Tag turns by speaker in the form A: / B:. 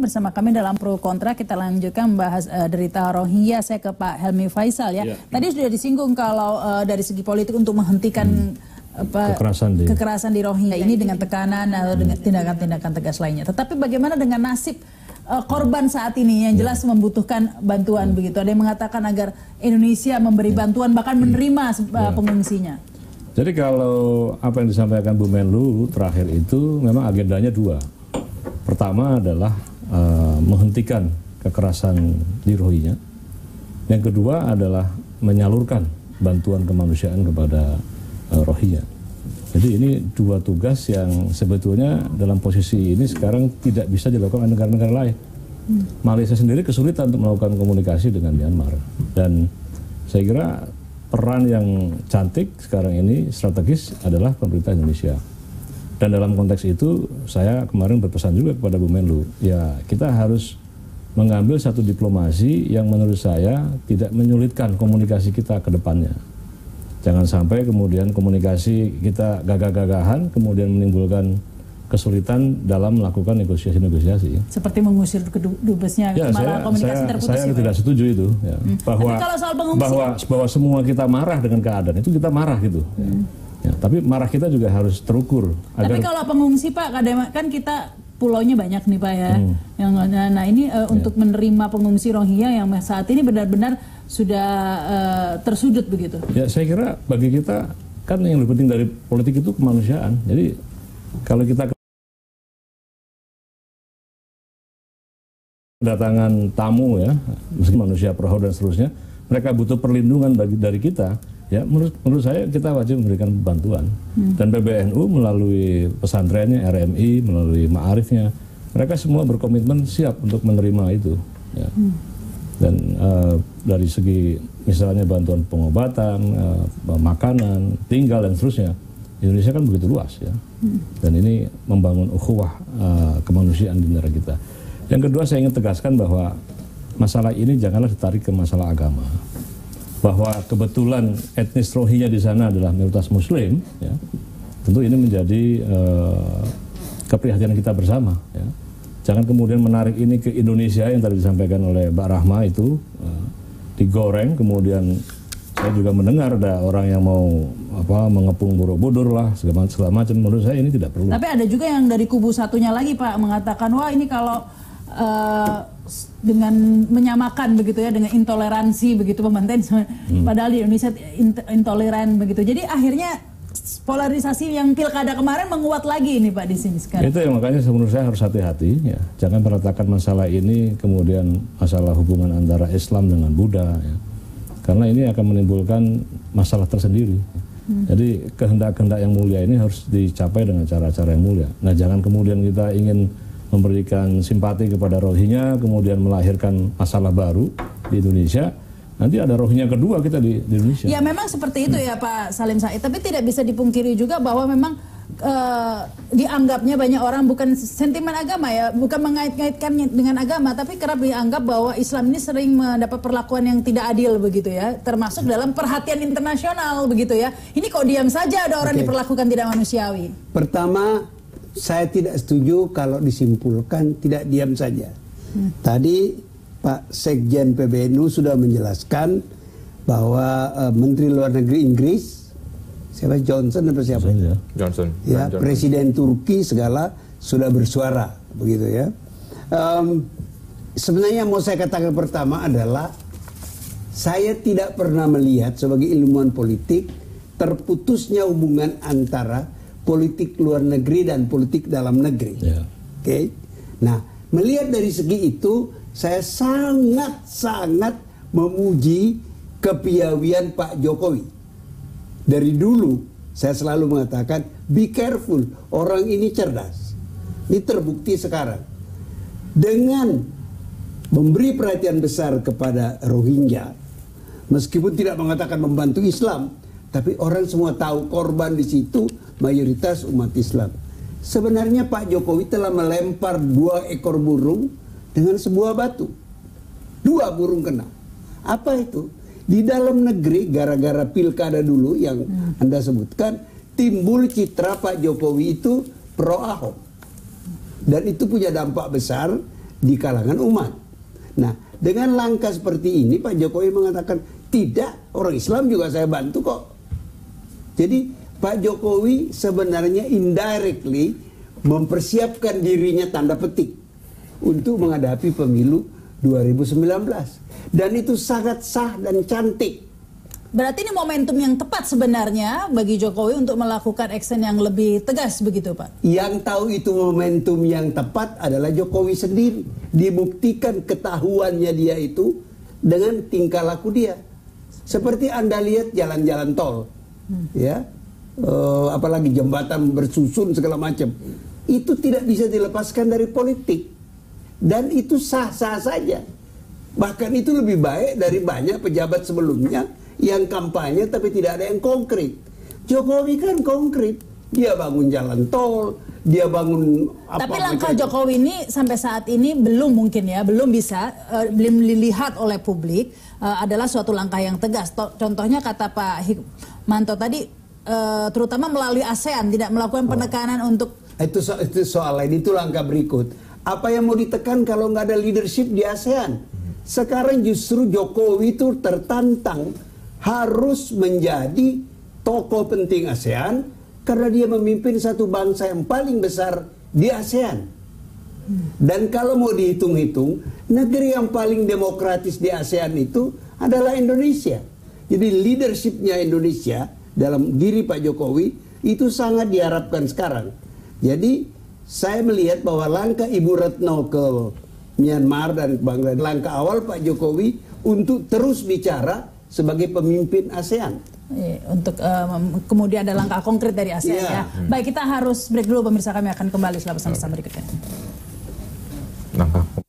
A: bersama kami dalam Pro Kontra. Kita lanjutkan membahas derita Rohingya. Saya ke Pak Helmi Faisal ya. Tadi sudah disinggung kalau dari segi politik untuk menghentikan kekerasan di Rohingya ini dengan tekanan atau dengan tindakan-tindakan tegas lainnya. Tetapi bagaimana dengan nasib korban saat ini yang jelas membutuhkan bantuan begitu? Ada yang mengatakan agar Indonesia memberi bantuan bahkan menerima pengungsinya.
B: Jadi kalau apa yang disampaikan Bu Menlu terakhir itu memang agendanya dua. Pertama adalah menghentikan kekerasan di Rohingya. Yang kedua adalah menyalurkan bantuan kemanusiaan kepada Rohingya. Jadi ini dua tugas yang sebetulnya dalam posisi ini sekarang tidak bisa dilakukan oleh negara-negara lain. Malaysia sendiri kesulitan untuk melakukan komunikasi dengan Myanmar. Dan saya kira peran yang cantik sekarang ini strategis adalah pemerintah Indonesia. Dan dalam konteks itu saya kemarin berpesan juga kepada Bu Menlu, ya kita harus mengambil satu diplomasi yang menurut saya tidak menyulitkan komunikasi kita ke depannya. Jangan sampai kemudian komunikasi kita gagah-gagahan kemudian menimbulkan kesulitan dalam melakukan negosiasi-negosiasi.
A: Seperti mengusir dubesnya, malah komunikasi terputus.
B: Saya tidak setuju itu, ya. bahwa semua kita marah dengan keadaan itu kita marah gitu. Ya, tapi marah kita juga harus terukur.
A: Tapi kalau pengungsi Pak, kan kita pulaunya banyak nih Pak ya. Nah ini untuk menerima pengungsi Rohingya yang saat ini benar-benar sudah tersudut begitu. Ya
B: saya kira bagi kita kan yang lebih penting dari politik itu kemanusiaan. Jadi kalau kita kedatangan tamu ya, meski manusia perahu dan seterusnya, mereka butuh perlindungan dari kita. Ya, menurut saya kita wajib memberikan bantuan. Dan PBNU melalui pesantrennya, RMI, melalui Ma'arifnya, mereka semua berkomitmen siap untuk menerima itu. Ya. Dan dari segi misalnya bantuan pengobatan, makanan, tinggal dan seterusnya, Indonesia kan begitu luas ya. Dan ini membangun ukhuwah kemanusiaan di negara kita. Yang kedua saya ingin tegaskan bahwa masalah ini janganlah ditarik ke masalah agama. Bahwa kebetulan etnis Rohingya di sana adalah mayoritas Muslim, ya, tentu ini menjadi keprihatinan kita bersama. Ya. Jangan kemudian menarik ini ke Indonesia yang tadi disampaikan oleh Mbak Rahma itu digoreng, kemudian saya juga mendengar ada orang yang mau mengepung Borobudur lah segala macam. Menurut saya ini tidak perlu.
A: Tapi ada juga yang dari kubu satunya lagi Pak mengatakan wah ini kalau dengan menyamakan begitu ya dengan intoleransi begitu pembantaian padahal di Indonesia intoleran begitu. Jadi akhirnya polarisasi yang pilkada kemarin menguat lagi ini Pak di sini sekarang.
B: Itu yang makanya menurut saya harus hati-hati ya. Jangan meletakkan masalah ini kemudian masalah hubungan antara Islam dengan Buddha ya. Karena ini akan menimbulkan masalah tersendiri. Jadi kehendak-kehendak yang mulia ini harus dicapai dengan cara-cara yang mulia. Nah, jangan kemudian kita ingin memberikan simpati kepada Rohingya, kemudian melahirkan masalah baru di Indonesia. Nanti ada Rohingya kedua kita di Indonesia.
A: Ya memang seperti itu ya Pak Salim Said. Tapi tidak bisa dipungkiri juga bahwa memang dianggapnya banyak orang bukan sentimen agama ya, bukan mengait-ngaitkannya dengan agama, tapi kerap dianggap bahwa Islam ini sering mendapat perlakuan yang tidak adil begitu ya, termasuk dalam perhatian internasional begitu ya. Ini kok diam saja ada orang diperlakukan tidak manusiawi.
C: Pertama, saya tidak setuju kalau disimpulkan tidak diam saja. Tadi Pak Sekjen PBNU sudah menjelaskan bahwa Menteri Luar Negeri Inggris, siapa Johnson atau siapa?
D: Johnson.
C: Ya, Presiden Turki segala sudah bersuara begitu ya. Sebenarnya mau saya katakan pertama adalah saya tidak pernah melihat sebagai ilmuwan politik terputusnya hubungan antara politik luar negeri dan politik dalam negeri. Oke. Nah, melihat dari segi itu, saya sangat memuji kepiawaian Pak Jokowi. Dari dulu saya selalu mengatakan, be careful, orang ini cerdas. Ini terbukti sekarang. Dengan memberi perhatian besar kepada Rohingya, meskipun tidak mengatakan membantu Islam, tapi orang semua tahu korban di situ mayoritas umat Islam. Sebenarnya Pak Jokowi telah melempar 2 ekor burung dengan sebuah batu. 2 burung kena. Apa itu? Di dalam negeri gara-gara pilkada dulu yang Anda sebutkan, timbul citra Pak Jokowi itu pro Ahok. Dan itu punya dampak besar di kalangan umat. Nah, dengan langkah seperti ini Pak Jokowi mengatakan, tidak, orang Islam juga saya bantu kok. Jadi Pak Jokowi sebenarnya indirectly mempersiapkan dirinya tanda petik untuk menghadapi pemilu 2019. Dan itu sangat sah dan cantik.
A: Berarti ini momentum yang tepat sebenarnya bagi Jokowi untuk melakukan action yang lebih tegas begitu Pak?
C: Yang tahu itu momentum yang tepat adalah Jokowi sendiri. Dibuktikan ketahuannya dia itu dengan tingkah laku dia. Seperti Anda lihat jalan-jalan tol, ya, apalagi jembatan bersusun segala macam. Itu tidak bisa dilepaskan dari politik. Dan itu sah-sah saja. Bahkan itu lebih baik dari banyak pejabat sebelumnya yang kampanye tapi tidak ada yang konkret. Jokowi kan konkret. Dia bangun jalan tol, dia bangun apa.
A: Tapi langkah Jokowi ini sampai saat ini belum mungkin ya, belum bisa, belum dilihat oleh publik adalah suatu langkah yang tegas. Contohnya kata Pak Hikmanto tadi, terutama melalui ASEAN, tidak melakukan penekanan untuk...
C: Itu soal lain, itu langkah berikut. Apa yang mau ditekan kalau nggak ada leadership di ASEAN? Sekarang justru Jokowi itu tertantang harus menjadi tokoh penting ASEAN karena dia memimpin satu bangsa yang paling besar di ASEAN. Dan kalau mau dihitung-hitung, negeri yang paling demokratis di ASEAN itu adalah Indonesia. Jadi leadershipnya Indonesia dalam diri Pak Jokowi itu sangat diharapkan sekarang. Jadi saya melihat bahwa langkah Ibu Retno ke Myanmar dan Bangladesh, langkah awal Pak Jokowi untuk terus bicara sebagai pemimpin ASEAN.
A: Untuk kemudian ada langkah konkret dari ASEAN ya. Baik, kita harus break dulu pemirsa, kami akan kembali setelah pesan-pesan berikutnya.
D: Langkah